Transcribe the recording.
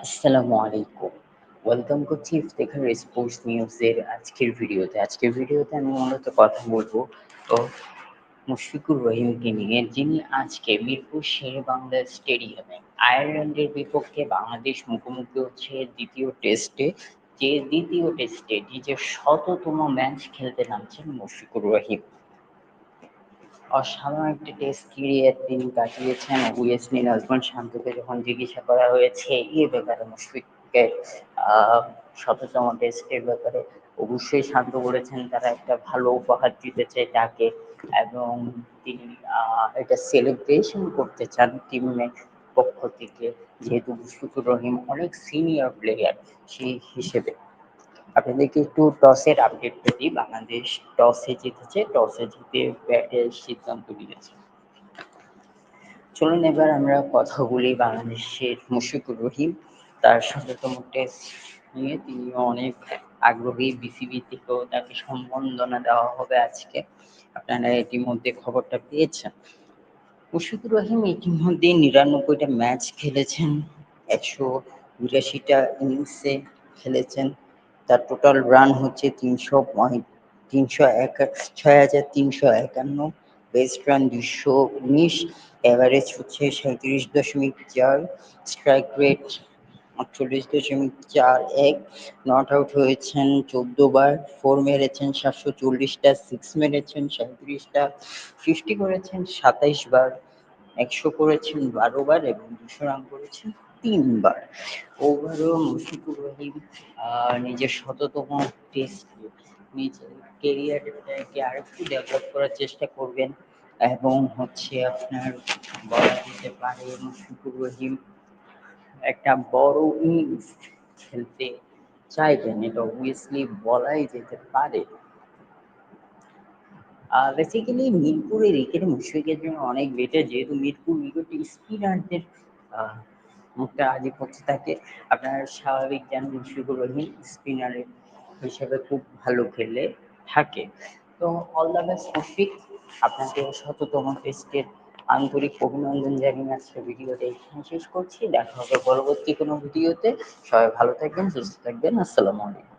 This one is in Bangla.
আসসালামু আলাইকুম। ওয়েলকাম করছি ইফতেখার স্পোর্টস নিউজের আজকের ভিডিওতে আমি মূলত কথা বলবো ও মুশফিকুর রহিমকে নিয়ে, যিনি আজকে মিরপুর শেরেবাংলা স্টেডিয়ামে আয়ারল্যান্ডের বিপক্ষে বাংলাদেশ মুখোমুখি হচ্ছে দ্বিতীয় টেস্টে নিজের শততম ম্যাচ খেলতে নামছেন মুশফিকুর রহিম। অসাধারণ একটি টেস্ট ক্যারিয়ার তিনি কাটিয়েছেন। ওয়েসলি নাজমুল শান্তকে যখন জিজ্ঞাসা করা হয়েছে এ ব্যাপারে, মুশফিককে শততম টেস্টের ব্যাপারে, অবশ্যই শান্ত বলেছেন তারা একটা ভালো উপহার দিতে চায় তাকে, এবং তিনি এটা সেলিব্রেশন করতে চান টিমের পক্ষ থেকে, যেহেতু মুশফিকুর রহিম অনেক সিনিয়র প্লেয়ার সেই হিসেবে। আপনাদেরকে একটু টসের আপডেটটা দিই। বাংলাদেশ টসে জিতেছে, টসে জিতে ব্যাটের সিদ্ধান্ত নিয়েছে। চলুন এবার আমরা কথা বলি বাংলাদেশের মুশফিকুর রহিম, তার শততম টেস্ট নিয়ে। তিনিও অনেক আগ্রহী, বিসিবি থেকেও তাকে সম্বর্ধনা দেওয়া হবে আজকে। আপনারা ইতিমধ্যে খবরটা পেয়েছেন। মুশফিকুর রহিম ইতিমধ্যে ৯৯টা ম্যাচ খেলেছেন, ১৮২টা ইনিংসে খেলেছেন। তার টোটাল রান হচ্ছে ৬,৩৫১, বেস্ট রান ২১৯, এভারেজ হচ্ছে ৩৭.৪, স্ট্রাইক রেট ৪৮.৪১, নট আউট হয়েছেন ১৪ বার, ৪ মেরেছেন ৭৪০টা, ৬ মেরেছেন ৩৭টা, 50 করেছেন ২৭ বার, ১০০ করেছেন ১২ বার এবং ২০০ রান করেছেন ৩ বার। ওভারঅল মুশফিকুর রহিম নিজের শততম টেস্ট, নিজের কেরিয়ারটাকে আরেকটু ডেভেলপ করার চেষ্টা করবেন, এবং হচ্ছে আপনার বলা যেতে পারে মুশফিকুর রহিম একটা বড় ইনিংস খেলতে চাইবেন, এটা অবভিয়াসলি বলাই যেতে পারে। বেসিক্যালি মিরপুরের উইকেট মুশফিকের জন্য অনেক বেটার, যেহেতু মিরপুর উইকেটে স্পিনারদের একটা আধিপত্য থাকে। আপনার স্বাভাবিক জানেন মুশফিকুর রহিম স্পিনারের হিসেবে খুব ভালো খেলে থাকে। তো অল দ্য বেস্ট মুশফিক, আপনাকে শততম টেস্টের আন্তরিক অভিনন্দন জানিয়ে আজকের ভিডিওটা এখানে শেষ করছি। দেখা হবে পরবর্তী কোনো ভিডিওতে। সবাই ভালো থাকবেন, সুস্থ থাকবেন। আসসালামু আলাইকুম।